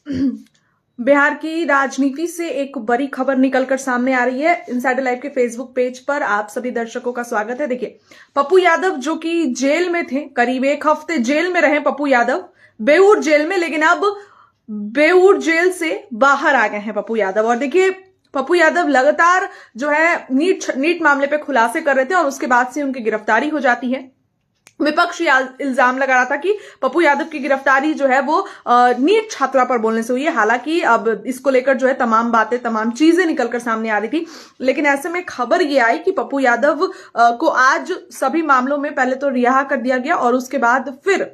बिहार की राजनीति से एक बड़ी खबर निकलकर सामने आ रही है। इनसाइडर लाइव के फेसबुक पेज पर आप सभी दर्शकों का स्वागत है। देखिए, पप्पू यादव जो कि जेल में थे, करीब 1 हफ्ते जेल में रहे पप्पू यादव, बेऊर जेल में, लेकिन अब बेऊर जेल से बाहर आ गए हैं पप्पू यादव। और देखिए, पप्पू यादव लगातार जो है नीट मामले पे खुलासे कर रहे थे और उसके बाद से उनकी गिरफ्तारी हो जाती है। विपक्ष इल्जाम लगा रहा था कि पप्पू यादव की गिरफ्तारी जो है वो नीट छात्रा पर बोलने से हुई है। हालांकि अब इसको लेकर जो है तमाम बातें, तमाम चीजें निकलकर सामने आ रही थी, लेकिन ऐसे में खबर ये आई कि पप्पू यादव को आज सभी मामलों में पहले तो रिहा कर दिया गया और उसके बाद फिर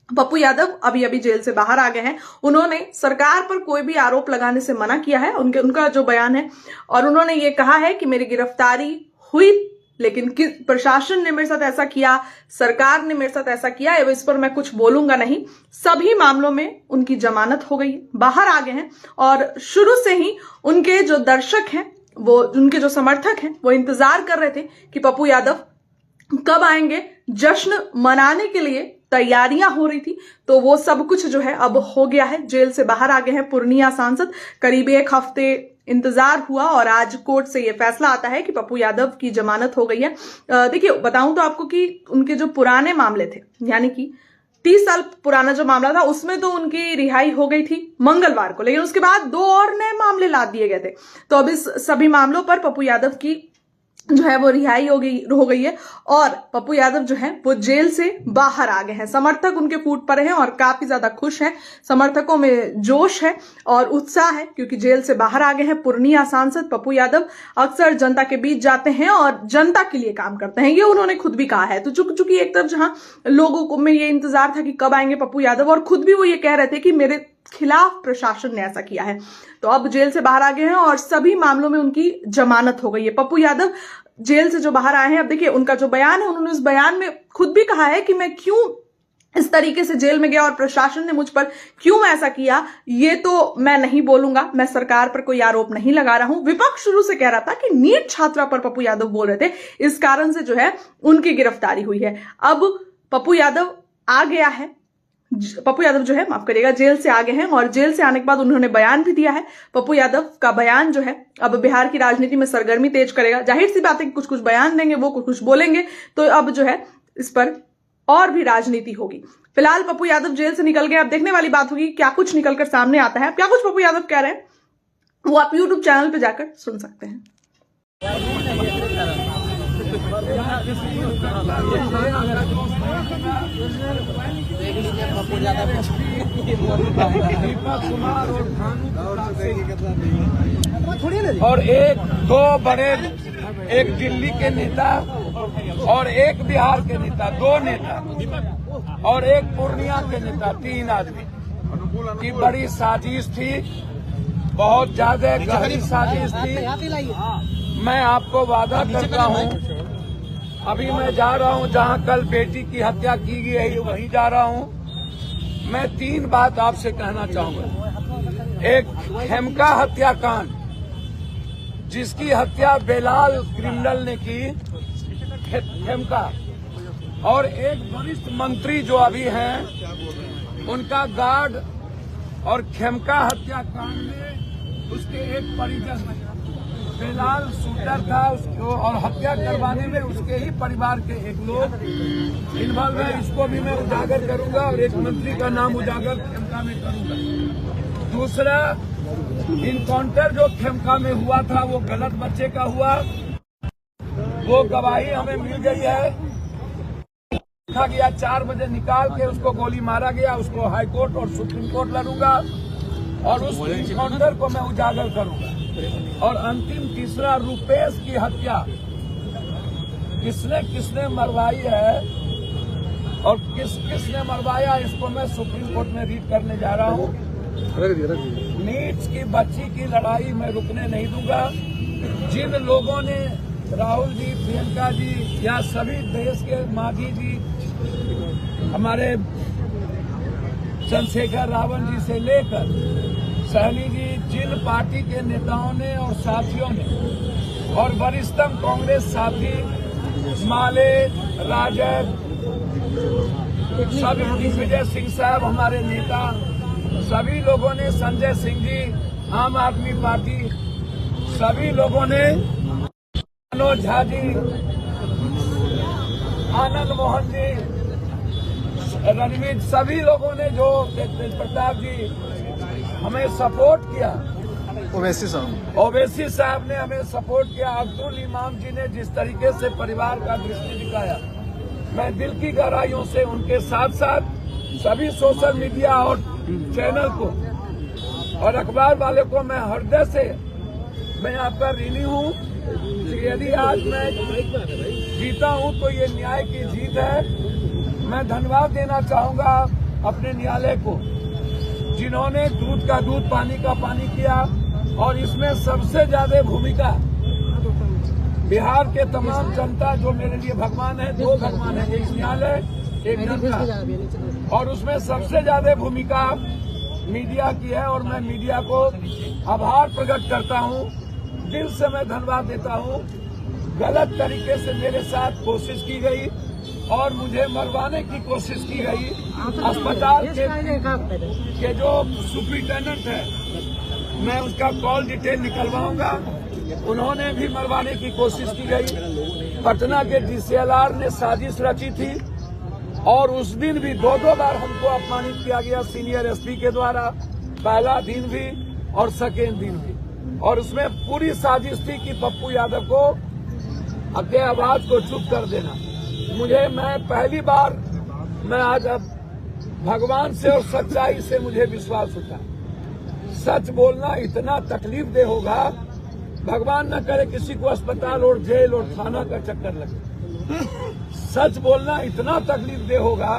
पप्पू यादव अभी जेल से बाहर आ गए हैं। उन्होंने सरकार पर कोई भी आरोप लगाने से मना किया है, उनका जो बयान है, और उन्होंने ये कहा है कि मेरी गिरफ्तारी हुई, लेकिन प्रशासन ने मेरे साथ ऐसा किया, सरकार ने मेरे साथ ऐसा किया, इस पर मैं कुछ बोलूंगा नहीं। सभी मामलों में उनकी जमानत हो गई, बाहर आ गए हैं। और शुरू से ही उनके जो दर्शक हैं, वो उनके जो समर्थक हैं, वो इंतजार कर रहे थे कि पप्पू यादव कब आएंगे। जश्न मनाने के लिए तैयारियां हो रही थी, तो वो सब कुछ जो है अब हो गया है। जेल से बाहर आ गए हैं पूर्णिया सांसद। करीब 1 हफ्ते इंतजार हुआ और आज कोर्ट से ये फैसला आता है कि पप्पू यादव की जमानत हो गई है। देखिए, बताऊं तो आपको कि उनके जो पुराने मामले थे, यानी कि 30 साल पुराना जो मामला था, उसमें तो उनकी रिहाई हो गई थी मंगलवार को, लेकिन उसके बाद 2 और नए मामले लाद दिए गए थे। तो अब इस सभी मामलों पर पप्पू यादव की जो है वो रिहाई हो गई है और पप्पू यादव जो है वो जेल से बाहर आ गए हैं। समर्थक उनके फूट पड़े हैं और काफी ज्यादा खुश हैं। समर्थकों में जोश है और उत्साह है, क्योंकि जेल से बाहर आ गए हैं पूर्णिया सांसद पप्पू यादव। अक्सर जनता के बीच जाते हैं और जनता के लिए काम करते हैं, ये उन्होंने खुद भी कहा है। तो चूंकि एक तरफ जहां लोगों को में ये इंतजार था कि कब आएंगे पप्पू यादव, और खुद भी वो ये कह रहे थे कि मेरे खिलाफ प्रशासन ने ऐसा किया है, तो अब जेल से बाहर आ गए हैं और सभी मामलों में उनकी जमानत हो गई है। पप्पू यादव जेल से जो बाहर आए हैं, अब देखिए उनका जो बयान है, उन्होंने उस बयान में खुद भी कहा है कि मैं क्यों इस तरीके से जेल में गया और प्रशासन ने मुझ पर क्यों ऐसा किया, ये तो मैं नहीं बोलूंगा। मैं सरकार पर कोई आरोप नहीं लगा रहा हूं। विपक्ष शुरू से कह रहा था कि नीट छात्रा पर पप्पू यादव बोल रहे थे, इस कारण से जो है उनकी गिरफ्तारी हुई है। अब पप्पू यादव आ गया है, पप्पू यादव जो है, माफ करिएगा, जेल से आ गए हैं और जेल से आने के बाद उन्होंने बयान भी दिया है। पप्पू यादव का बयान जो है अब बिहार की राजनीति में सरगर्मी तेज करेगा। जाहिर सी बात है कि कुछ बयान देंगे, वो कुछ बोलेंगे, तो अब जो है इस पर और भी राजनीति होगी। फिलहाल पप्पू यादव जेल से निकल गए। अब देखने वाली बात होगी क्या कुछ निकलकर सामने आता है, क्या कुछ पप्पू यादव कह रहे हैं, वो आप यूट्यूब चैनल पर जाकर सुन सकते हैं। और 2 बड़े, एक दिल्ली के नेता और एक बिहार के नेता, 2 नेता, और एक पूर्णिया के नेता, 3 आदमी की बड़ी साजिश थी, बहुत ज्यादा गहरी साजिश थी। मैं आपको वादा करता हूं, अभी मैं जा रहा हूं जहां कल बेटी की हत्या की गई, वहीं जा रहा हूं। मैं 3 बात आपसे कहना चाहूंगा। एक, खेमका हत्याकांड, जिसकी हत्या बेलाल क्रिमिनल ने की, खेमका, और एक वरिष्ठ मंत्री जो अभी हैं, उनका गार्ड, और खेमका हत्याकांड में उसके एक परिजन, बेलाल शूटर था उसको, और हत्या करवाने में उसके ही परिवार के एक लोग इन्वॉल्व है। इसको भी मैं उजागर करूंगा और एक मंत्री का नाम उजागर खेमका में करूंगा। दूसरा, इनकाउंटर जो खेमका में हुआ था वो गलत बच्चे का हुआ, वो गवाही हमें मिल गई है। देखा गया 4 बजे निकाल के उसको गोली मारा गया, उसको हाईकोर्ट और सुप्रीम कोर्ट लड़ूंगा और उस इनकाउंटर को मैं उजागर करूंगा। और अंतिम, तीसरा, रुपेश की हत्या किसने मरवाई है और किसने मरवाया, इसको मैं सुप्रीम कोर्ट में रीड करने जा रहा हूं। नीट की बच्ची की लड़ाई मैं रुकने नहीं दूंगा। जिन लोगों ने, राहुल जी, प्रियंका जी, या सभी देश के मांझी जी, हमारे चंद्रशेखर रावण जी से लेकर सहनी जी, जिन पार्टी के नेताओं ने और साथियों ने, और वरिष्ठतम कांग्रेस साथी माले, राजद, सब, दिग्विजय सिंह साहब हमारे नेता, सभी लोगों ने, संजय सिंह जी, आम आदमी पार्टी, सभी लोगों ने, मनोज झा जी, आनंद मोहन जी, रणवीर, सभी लोगों ने जो तेज प्रताप जी हमें सपोर्ट किया। ओवैसी साहब ने हमें सपोर्ट किया। अब्दुल इमाम जी ने जिस तरीके से परिवार का दृष्टि दिखाया, मैं दिल की गहराइयों से उनके साथ साथ सभी सोशल मीडिया और चैनल को और अखबार वाले को मैं हृदय से मैं आपका ऋणी हूँ कि यदि आज मैं जीता हूँ तो ये न्याय की जीत है। मैं धन्यवाद देना चाहूंगा अपने न्यायालय को, जिन्होंने दूध का दूध, पानी का पानी किया, और इसमें सबसे ज्यादा भूमिका बिहार के तमाम जनता, जो मेरे लिए भगवान है, दो भगवान है, एक न्यायालय, एक जनता, और उसमें सबसे ज्यादा भूमिका मीडिया की है। और मैं मीडिया को आभार प्रकट करता हूं, दिल से मैं धन्यवाद देता हूं। गलत तरीके से मेरे साथ कोशिश की गई और मुझे मरवाने की कोशिश की गई। अस्पताल के जो सुपरिटेंडेंट है, मैं उसका कॉल डिटेल निकलवाऊंगा, उन्होंने भी मरवाने की कोशिश की गई। पटना के DCLR ने साजिश रची थी और उस दिन भी दो बार हमको अपमानित किया गया सीनियर SP के द्वारा, पहला दिन भी और सेकेंड दिन भी। और उसमें पूरी साजिश थी कि पप्पू यादव को अपने आवाज को चुप कर देना। मैं पहली बार, मैं आज अब भगवान से और सच्चाई से मुझे विश्वास होता है। सच बोलना इतना तकलीफ दे होगा, भगवान न करे किसी को अस्पताल और जेल और थाना का चक्कर लगे। सच बोलना इतना तकलीफ दे होगा,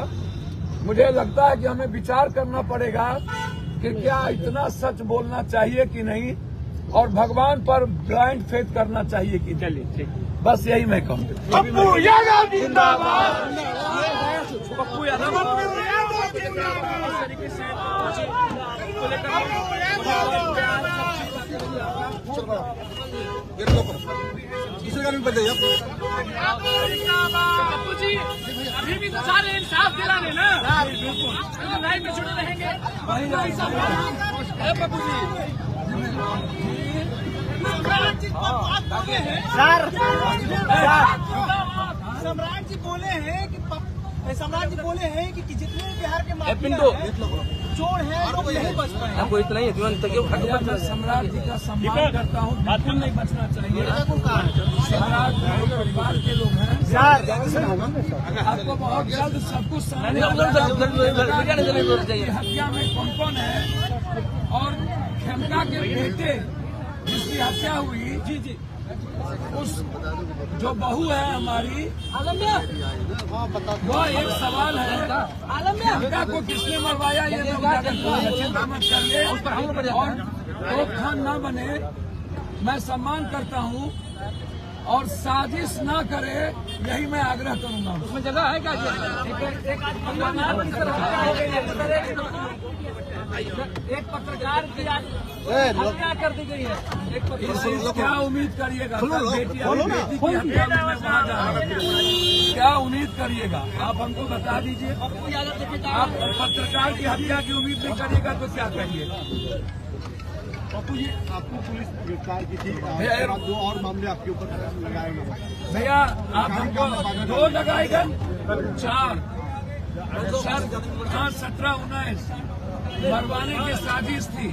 मुझे लगता है कि हमें विचार करना पड़ेगा कि क्या इतना सच बोलना चाहिए कि नहीं, और भगवान पर ब्लाइंड फेथ करना चाहिए कि चलिए। बस यही मैं कहूँ। पप्पू यादव जिंदाबाद। पप्पू यादव दूसरे का भी बताइए पप्पू जी, अभी भी तो सारे इंसाफ दिलाने ना, बिल्कुल लाइन में जुड़े रहेंगे। पप्पू जी, सम्राट जी बोले हैं कि जितने बिहार के चोर हैं वो नहीं बच पाए। आपको इतना ही मैं सम्राट जी का सम्मान करता हूँ, बिल्कुल नहीं बचना चाहिए। सम्राट परिवार के लोग हैं, आपको बहुत जल्द सब कुछ हत्या में कौन है, और खेमका के बेटे जिसकी हत्या हुई, जी उस जो बहू है हमारी, वो एक सवाल है, खेमका को किसने मरवाया, ये चिंता मत करिए और रोकथाम न बने। मैं सम्मान करता हूँ और साजिश ना करे, यही मैं आग्रह करूंगा। उसमें जगह है क्या? एक पत्रकार की हत्या कर दी गई है। क्या उम्मीद करिएगा? बेटी की हत्या में मैं वहाँ जा रहा हूँ, क्या उम्मीद करिएगा? आप हमको बता दीजिए। आप पत्रकार की हत्या की उम्मीद नहीं करिएगा तो क्या करिए? पप्पू जी, आपको पुलिस गिरफ्तार की थी, दो और मामले आपके ऊपर लगाए गए। भैया आप हमको 2 लगाए गए, 4 17-19 मरवाने की साजिश थी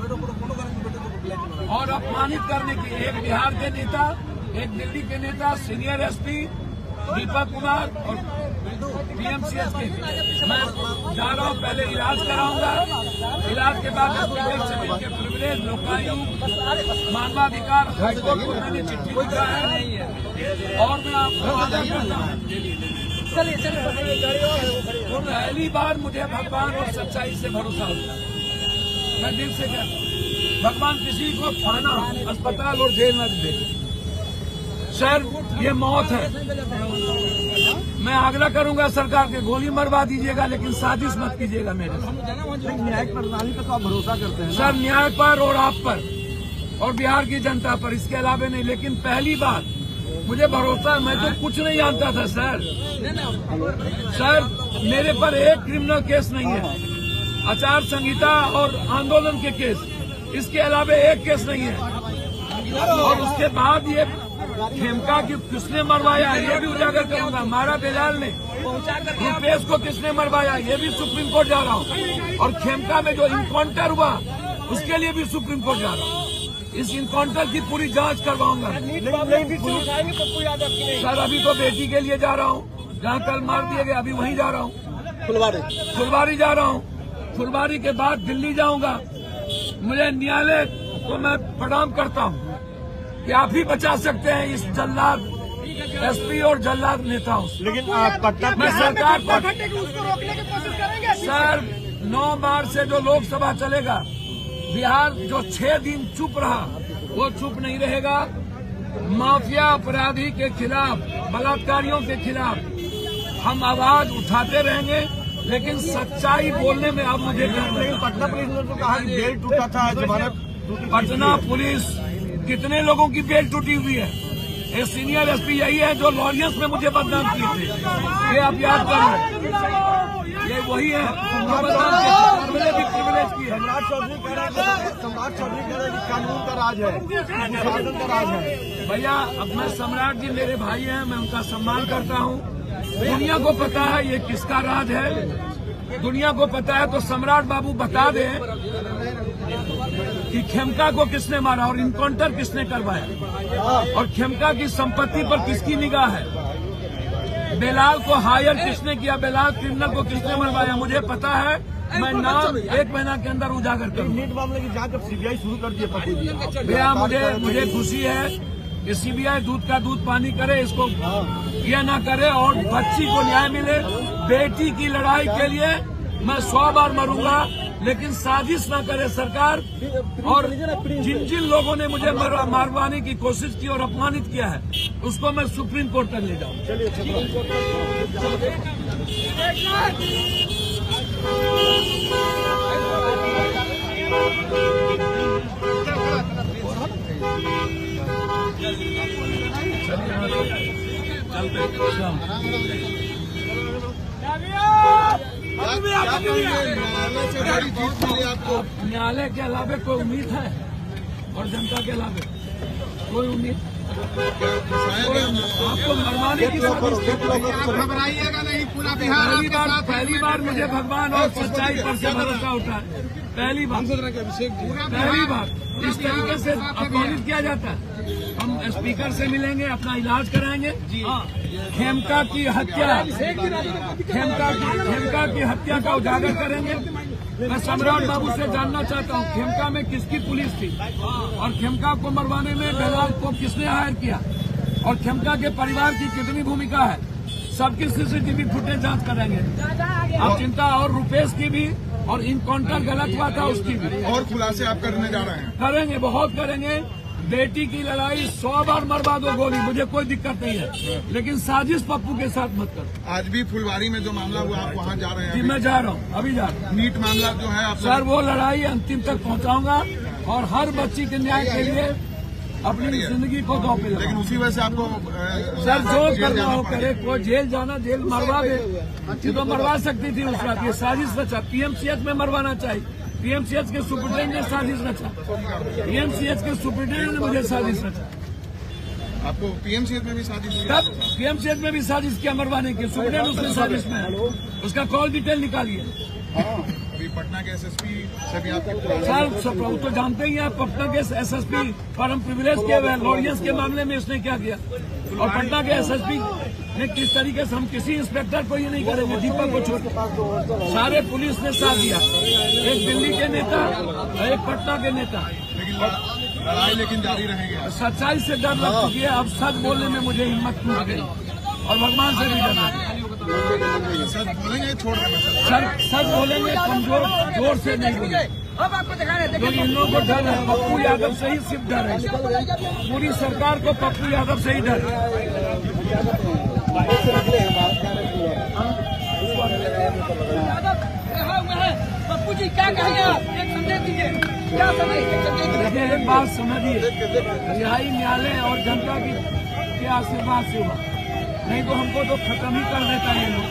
और अपमानित करने की। एक बिहार के नेता, एक दिल्ली के नेता, सीनियर SP दीपक कुमार और PMCH के। मैं जा रहा हूँ, पहले इलाज कराऊंगा, इलाज के बाद प्रिविलेज, लोकायुक्त, मानवाधिकार, हाईकोर्ट को मैंने चिट्ठी लिखा है और मैं आपको आग्रह करता हूँ। तो पहली बार मुझे भगवान और सच्चाई से भरोसा होता है। मैं दिल से कहता हूँ, भगवान किसी को थाना, अस्पताल और जेल न दे। सर, ये मौत है। मैं आग्रह करूंगा सरकार के, गोली मरवा दीजिएगा लेकिन साजिश मत कीजिएगा मेरे साथ। न्यायिक प्रणाली पर तो आप भरोसा करते हैं सर, न्याय पर और आप पर और बिहार की जनता पर, इसके अलावा नहीं। लेकिन पहली बार मुझे भरोसा, मैं तो कुछ नहीं जानता था सर। सर, मेरे पर एक क्रिमिनल केस नहीं है, आचार संहिता और आंदोलन के केस, इसके अलावा एक केस नहीं है। और उसके बाद ये खेमका की किसने मरवाया ये भी उजागर करूंगा। मारा बेलाल ने, रुपेश को किसने मरवाया ये भी सुप्रीम कोर्ट जा रहा हूँ। और खेमका में जो इनकाउंटर हुआ उसके लिए भी सुप्रीम कोर्ट जा रहा हूँ। इस इनकाउंटर की पूरी जांच करवाऊंगा। सर अभी तो बेटी के लिए जा रहा हूँ, जहाँ कल मार दिए गए, अभी वहीं जा रहा हूँ। फुलवारी जा रहा हूँ। फुलवारी के बाद दिल्ली जाऊंगा। मुझे न्यायालय को मैं प्रणाम करता हूँ कि आप ही बचा सकते हैं इस जल्लाद एसपी और जल्लाद नेताओं से। लेकिन पटना मैं सरकार को उसको रोकने की कोशिश करेंगे। सर 9 मार्च से जो लोकसभा चलेगा, बिहार जो 6 दिन चुप रहा वो चुप नहीं रहेगा। माफिया अपराधी के खिलाफ, बलात्कारियों के खिलाफ हम आवाज उठाते रहेंगे, लेकिन सच्चाई बोलने में अब मुझे डर लग रहा है। पटना पुलिस ने तो कहा कि बेल टूटा था, जमानत। पटना पुलिस कितने लोगों की बेल टूटी हुई है। ये सीनियर एसपी यही है जो लॉरियंस में मुझे बदनाम किए थे, ये आप याद कर रहे। ये वही है जो बदनाम किए थे, प्रिविलेज की है। सम्राट चौधरी कह रहे हैं कि कानून का राज है, शासन का राज है। भैया अब मैं सम्राट जी मेरे भाई हैं, मैं उनका सम्मान करता हूँ। दुनिया को पता है ये किसका राज है, दुनिया को पता है। तो सम्राट बाबू बता दें कि खेमका को किसने मारा और इनकाउंटर किसने करवाया और खेमका की संपत्ति पर किसकी निगाह है। बेलाल को हायर किसने किया, बेलाल क्रिमिनल को किसने मरवाया, मुझे पता है। मैं नाम 1 महीना के अंदर उजागर करूंगा। नीट मामले की जांच अब सीबीआई शुरू कर दी है पप्पू जी। भैया मुझे खुशी है कि सीबीआई दूध का दूध पानी करे, इसको यह ना करे और बच्ची को न्याय मिले। बेटी की लड़ाई के लिए मैं 100 बार मरूंगा, लेकिन साजिश ना करे सरकार। और जिन जिन लोगों ने मुझे मारवाने की कोशिश की और अपमानित किया है, उसको मैं सुप्रीम कोर्ट तक ले जाऊं। न्यायालय के अलावे कोई उम्मीद है और जनता के अलावे कोई उम्मीद? आपको मरवाने की घबराइएगा नहीं, पूरा बिहार। पहली बार मुझे भगवान और सच्चाई पर से भरोसा उठा है। पहली बार इस तरीके से अपमानित किया जाता है। हम स्पीकर से मिलेंगे, अपना इलाज कराएंगे। खेमका की हत्या का उजागर करेंगे। मैं सम्राट बाबू से जानना चाहता हूँ खेमका में किसकी पुलिस थी और खेमका को मरवाने में बेलाल को किसने हायर किया और खेमका के परिवार की कितनी भूमिका है। सबकी सीसीटीवी फुटेज जांच करेंगे। आप चिंता और रुपेश की भी और इनकाउंटर गलत हुआ था उसकी भी और खुलासे आप करने जा रहे हैं। करेंगे, बहुत करेंगे। बेटी की लड़ाई 100 बार मरवा दो गोली, मुझे कोई दिक्कत नहीं है, लेकिन साजिश पप्पू के साथ मत करो। आज भी फुलवारी में जो मामला हुआ आप वहाँ जा रहे हैं? जी मैं जा रहा हूँ, अभी जा रहा हूँ। नीट मामला जो है आप सर वो लड़ाई अंतिम तक पहुँचाऊंगा और हर बच्ची के न्याय के लिए अपनी जिंदगी को दांव पे लगाऊंगा। लेकिन उसी वजह से आपको सर जो करना हो करे, कोई जेल जाना जेल मरवा दे, ये तो मरवा सकती थी उस रात। ये साजिश रचा, पीएमसीएच में मरवाना चाहिए। पीएमसीएच के सुप्रिंटेंडेंट ने साजिश रचा, पीएमसीएच के सुप्रिंटेंडेंट ने मुझे साजिश रचा। आपको पीएमसीएच में भी साजिश हुई? तब पीएमसीएच में भी साजिश किया मरवाने की, सुप्रिंटेंडेंट उसमें साजिश में है, उसका कॉल डिटेल निकालिए। अभी पटना के एसएसपी से भी आपकी सर वो तो जानते ही हैं, पटना के एसएसपी फॉरम प्रिविलेज के लॉरियंस के मामले में इसने क्या किया और पटना के एसएसपी ने किस तरीके से, हम किसी इंस्पेक्टर को ये नहीं करेंगे, दीपक को छोड़ सारे पुलिस ने साथ दिया। एक दिल्ली के नेता और एक पटना के नेता। लड़ाई लेकिन जारी रहेगी। सच्चाई से डर लग चुकी है, अब सच बोलने में मुझे हिम्मत टूट गई और भगवान से भी डर लगा। सच बोलेंगे छोड़ देंगे सच बोलेंगे, कमजोर जोर से नहीं बोलेंगे। अब आपको दिखा रहे क्योंकि इन लोगों को डर है, पप्पू यादव से ही सिर्फ डर है, पूरी सरकार को पप्पू यादव से ही डर है। पप्पू जी क्या कहेंगे आप? एक संदेश दीजिए, क्या देखिए एक बात समझिए, रिहाई न्यायालय और जनता के आशीर्वाद से हुआ, नहीं तो हमको तो खत्म ही कर देता है लोग।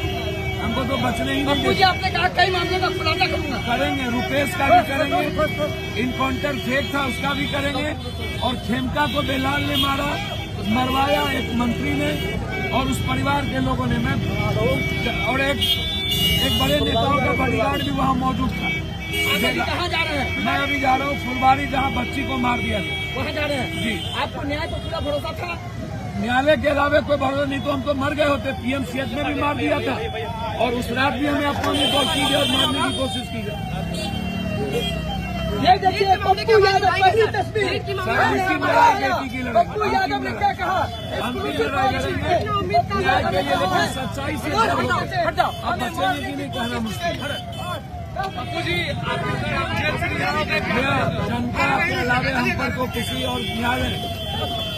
हमको तो बचने ही नहीं पप्पू जी आपने कहा कई मामले का खुलासा करूंगा। करेंगे, रुपेश का भी करेंगे, इनकाउंटर फेक था उसका भी करेंगे, और खेमका को बेलाल ने मरवाया एक मंत्री ने और उस परिवार के लोगों ने। मैं और एक बड़े नेताओं का बॉडीगार्ड भी वहाँ मौजूद था। कहाँ जा रहे हैं? मैं अभी जा रहा हूँ फुलवारी, जहाँ बच्ची को मार दिया गया, वहाँ जा रहे हैं जी। आपको न्याय पर पूरा भरोसा था? न्यायालय के अलावा कोई भरोसा नहीं, तो हम तो मर गए होते। पीएमसीएच में भी मार दिया था, और उस रात भी हमें अपमानित की गई और मारने की कोशिश की गई। ये देखिए पप्पू यादव पहली तस्वीर, बेटी की लड़ाई, पप्पू यादव ने क्या कहा? अंतिम लड़ाई लड़ेंगे न्याय के लिए, लेकिन सच्चाई से अब बचेंगे कि नहीं कहना मुश्किल। पप्पू जी जनता के अलावा हम पर को किसी और न्यायालय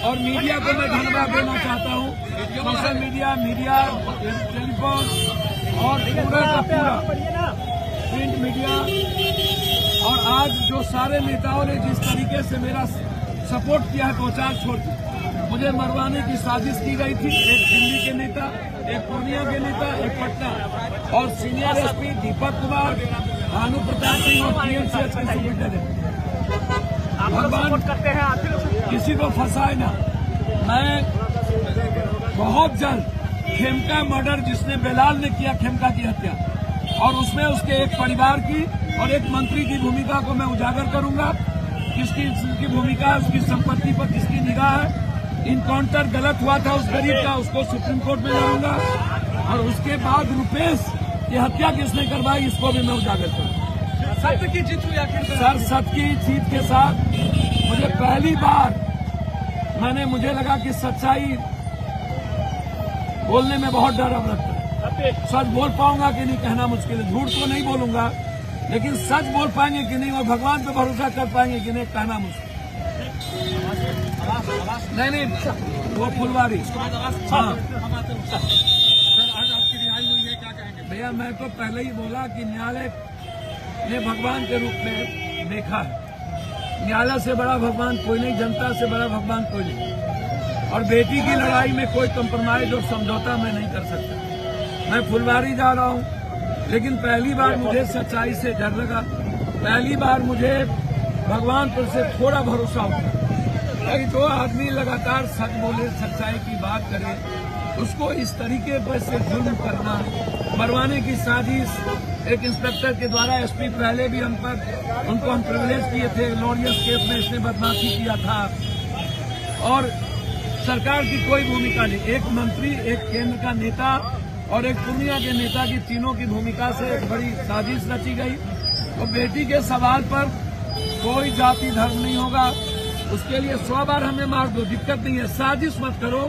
और मीडिया को मैं धन्यवाद देना चाहता हूँ। सोशल मीडिया, टेलीफोन और पूरा का पूरा प्रिंट मीडिया, और आज जो सारे नेताओं ने जिस तरीके से मेरा सपोर्ट किया है प्रचार छोड़ के, मुझे मरवाने की साजिश की गई थी। एक दिल्ली के नेता, एक पूर्णिया के नेता, एक पटना, और सीनियर एसपी दीपक कुमार, भानु प्रताप सिंह और पीएमसीएच के सुपरिटेंडेंट। भगवान करते हैं किसी को फंसाए ना। मैं बहुत जल्द खेमका मर्डर जिसने बेलाल ने किया, खेमका की हत्या, और उसमें उसके एक परिवार की और एक मंत्री की भूमिका को मैं उजागर करूंगा। किसकी भूमिका, उसकी संपत्ति पर किसकी निगाह है। इनकाउंटर गलत हुआ था उस गरीब का, उसको सुप्रीम कोर्ट में लड़ूंगा। और उसके बाद रुपेश की हत्या किसने करवाई, इसको भी मैं उजागर करूंगा। सत्य की जीत हुई आखिर सर, सत्य की जीत के साथ मुझे पहली बार मुझे लगा कि सच्चाई बोलने में बहुत डर अब लगता है। सच बोल पाऊंगा कि नहीं कहना मुश्किल है। झूठ तो नहीं बोलूंगा, लेकिन सच बोल पाएंगे कि नहीं और भगवान पे भरोसा कर पाएंगे कि नहीं कहना मुश्किल। नहीं, वो फुलवारी। हाँ आपकी रिहाई हुई है, क्या कहेंगे? भैया, मैं तो पहले ही बोला कि न्यायालय ने भगवान के रूप में देखा है। न्यायालय से बड़ा भगवान कोई नहीं, जनता से बड़ा भगवान कोई नहीं। और बेटी की लड़ाई में कोई कंप्रोमाइज और समझौता मैं नहीं कर सकता। मैं फुलवारी जा रहा हूँ, लेकिन पहली बार मुझे सच्चाई से डर लगा। पहली बार मुझे भगवान पर से थोड़ा भरोसा हुआ। जो आदमी लगातार सच बोले, सच्चाई की बात करे, उसको इस तरीके पर से जुल्म करना, मरवाने की साजिश। एक इंस्पेक्टर के द्वारा एसपी पहले भी उनको हम प्रिविलेज किए थे। लॉरियस केस में इसने बदमाशी किया था, और सरकार की कोई भूमिका नहीं। एक मंत्री, एक केंद्र का नेता और एक पूर्णिया के नेता की, तीनों की भूमिका से एक बड़ी साजिश रची गई। तो बेटी के सवाल पर कोई जाति धर्म नहीं होगा, उसके लिए 100 बार हमें मार दो, दिक्कत नहीं है। साजिश मत करो,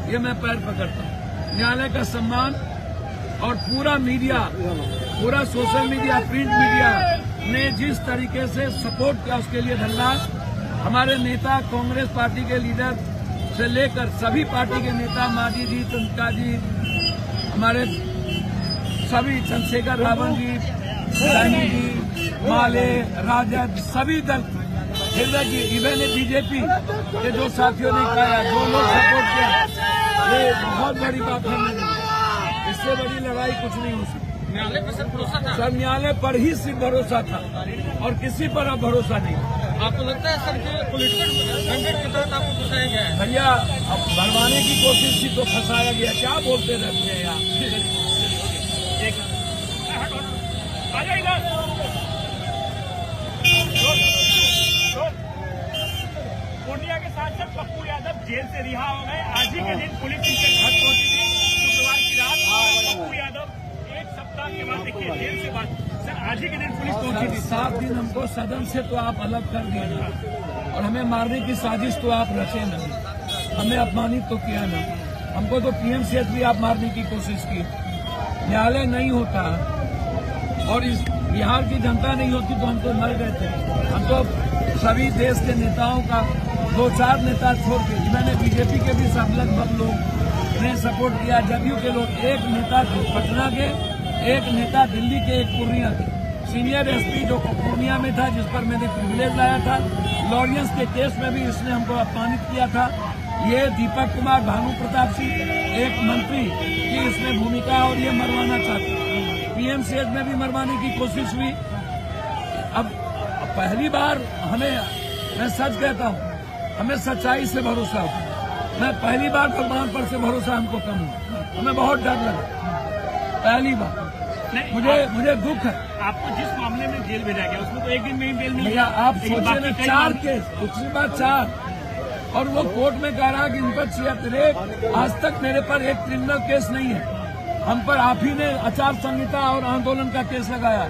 ये मैं पैर पकड़ता हूँ। न्यायालय का सम्मान और पूरा मीडिया, पूरा सोशल मीडिया, प्रिंट मीडिया ने जिस तरीके से सपोर्ट किया, उसके लिए धन्यवाद। हमारे नेता, कांग्रेस पार्टी के लीडर से लेकर सभी पार्टी के नेता, माजी जी, चंद्रिका जी, हमारे सभी, चंद्रशेखर रावण जी, सैनी जी, माले, राजद, सभी दल, हृदय जी, इवन बीजेपी के जो साथियों ने कहा, जो लोग सपोर्ट किया, ये बहुत बड़ी बात है मेरे लिए। इससे बड़ी लड़ाई कुछ नहीं हो सकती। न्यायालय पर सर भरोसा था? सर, न्यायालय पर ही सिर्फ भरोसा था और किसी पर अब भरोसा नहीं। आपको लगता है सर कि पॉलिटिकल कैंडिडेट के तहत आपको फंसाया गया है? भैया, अब भरवाने की कोशिश की तो फंसाया गया। क्या बोलते रहते हैं यार। पूर्णिया के सांसद पप्पू यादव जेल से रिहा हो गए। आज ही के दिन पुलिस उनके घर पहुंची थी शुक्रवार की रात। पप्पू यादव एक सप्ताह के बाद, देखिए जेल से बाद, सर आज ही के दिन पुलिस पहुंची थी। 7 दिन हमको सदन से तो आप अलग कर दिए ना, और हमें मारने की साजिश तो आप रचे ना, हमें अपमानित तो किया ना। हमको तो पीएमसीएच भी आप मारने की कोशिश की। न्यायालय नहीं होता और इस बिहार की जनता नहीं होती तो हम तो मर गए थे। हम तो सभी देश के नेताओं का 2-4 नेता छोड़ के, मैंने बीजेपी के भी सब लगभग लोग ने सपोर्ट किया, जदयू के लोग, एक नेता पटना के, एक नेता दिल्ली के, एक पूर्णिया के, सीनियर एसपी जो पूर्णिया में था, जिस पर मैंने प्रिविलेज लाया था। लॉरियंस के केस में भी इसने हमको अपमानित किया था। ये दीपक कुमार, भानु प्रताप सिंह, एक मंत्री की इसमें भूमिका, और ये मरवाना चाहते। पीएमसीएच में भी मरवाने की कोशिश हुई। अब पहली बार मैं सच कहता हूँ, हमें सच्चाई से भरोसा हो। मैं पहली बार भगवान पर से भरोसा हमको कम हुआ, हमें बहुत डर लगा पहली बार। मुझे दुख है। आपको जिस मामले में जेल भेजा गया उसमें तो एक दिन में ही बेल मिल भैया, गया। आप सोचे ना, 4 केस, दूसरी बात 4, और वो कोर्ट में कह रहा कि इन पर सिर्फ आज तक मेरे पर एक क्रिमिनल केस नहीं है। हम पर आप ही ने आचार संहिता और आंदोलन का केस लगाया।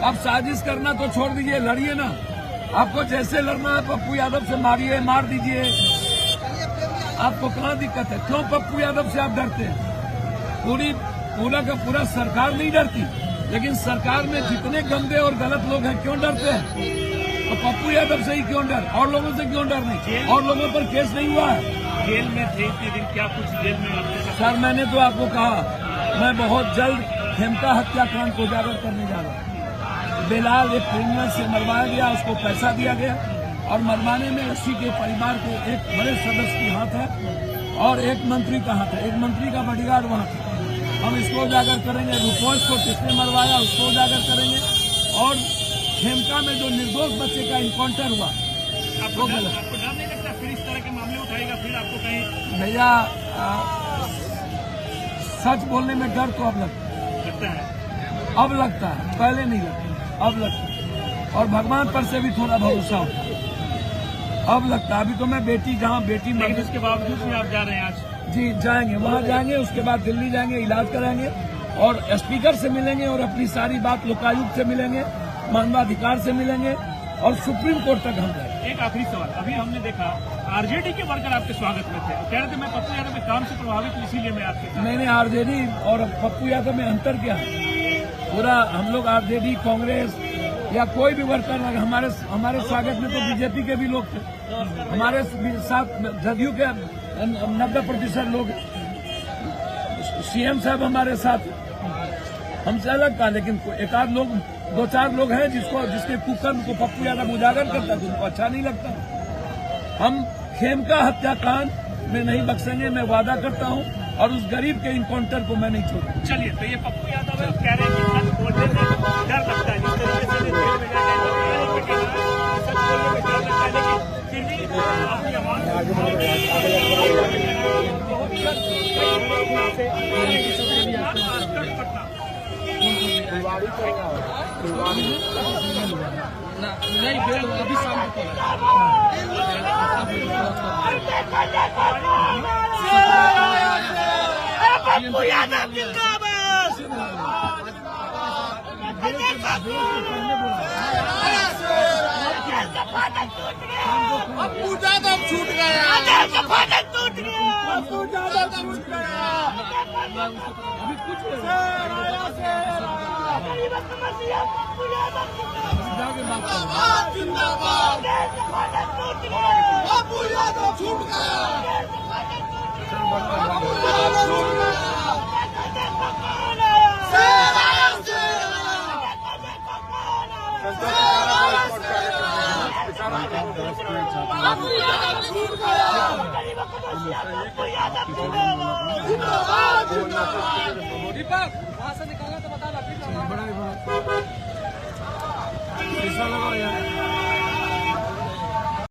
आप साजिश करना तो छोड़ दीजिए, लड़िए ना। आपको जैसे लड़ना है पप्पू यादव से मारिए, मार दीजिए, आपको कहाँ दिक्कत है? क्यों पप्पू यादव से आप डरते हैं? पूरा का पूरा सरकार नहीं डरती, लेकिन सरकार में जितने गंदे और गलत लोग हैं क्यों डरते हैं? तो पप्पू यादव से ही क्यों डर? और लोगों से क्यों डर नहीं? और लोगों पर केस नहीं हुआ है? जेल में थे इतने दिन, क्या कुछ जेल में आपके साथ? सर, मैंने तो आपको कहा, मैं बहुत जल्द खेमका हत्याकांड को उजागर करने जा रहा हूँ। बेलाल एक क्रिमिनल से मरवाया गया, उसको पैसा दिया गया, और मरवाने में उसी के परिवार के एक बड़े सदस्य की हाथ है और एक मंत्री का हाथ है। एक मंत्री का बॉडीगार्ड वहां था। हम इसको उजागर करेंगे। रुपौस को किसने मरवाया उसको उजागर करेंगे, और खेमका में जो निर्दोष बच्चे का इनकाउंटर हुआ आपको डर नहीं लगता फिर इस तरह के मामले उठाएगा? फिर आपको कहीं भैया, सच बोलने में डर तो अब लगता है। अब लगता है, पहले नहीं लगता, अब लगता है। और भगवान पर से भी थोड़ा भरोसा होता है, अब लगता है। अभी तो मैं जहाँ बेटी लेकिन उसके बावजूद भी आप जा रहे हैं आज? जी, जाएंगे, वहाँ जाएंगे, उसके बाद दिल्ली जाएंगे, इलाज कराएंगे, और स्पीकर से मिलेंगे, और अपनी सारी बात लोकायुक्त से मिलेंगे, मानवाधिकार से मिलेंगे, और सुप्रीम कोर्ट तक हम जाएंगे। एक आखिरी सवाल, अभी हमने देखा आरजेडी के वर्कर आपके स्वागत में थे, कह रहे थे मैं पप्पू यादव के काम से प्रभावित हूं, इसीलिए मैं आपके साथ। मैंने आरजेडी और पप्पू यादव में अंतर क्या है? पूरा हम लोग आरजेडी, कांग्रेस या कोई भी वर्कर, हमारे स्वागत में तो बीजेपी के भी लोग थे, हमारे साथ जदयू के 90% लोग, सीएम साहब हमारे साथ, हमसे अलग था। लेकिन एक आध लोग, 2-4 लोग हैं जिसके कुकर्म को पप्पू यादव उजागर करता है, उनको अच्छा नहीं लगता। हम खेमका हत्याकांड में नहीं बख्शेंगे, मैं वादा करता हूं, और उस गरीब के इनकाउंटर को मैं नहीं छोड़ूंगा। चलिए, तो ये पप्पू यादव है, कह रहे हैं कि सच बोलने में डर लगता है, जिस तरीके से जेल में जाके सच बोलने में डर लगता है, लेकिन फिर भी अपनी नहीं अभी शाम को पप्पू यादव छूट गया, टूट गया। अभी कुछ जिंदाबाद, पप्पू यादव छूट गया, पप्पू यादव छूट दीपक वहाँ से निकालना तो बता। पैसा लगाओ यार।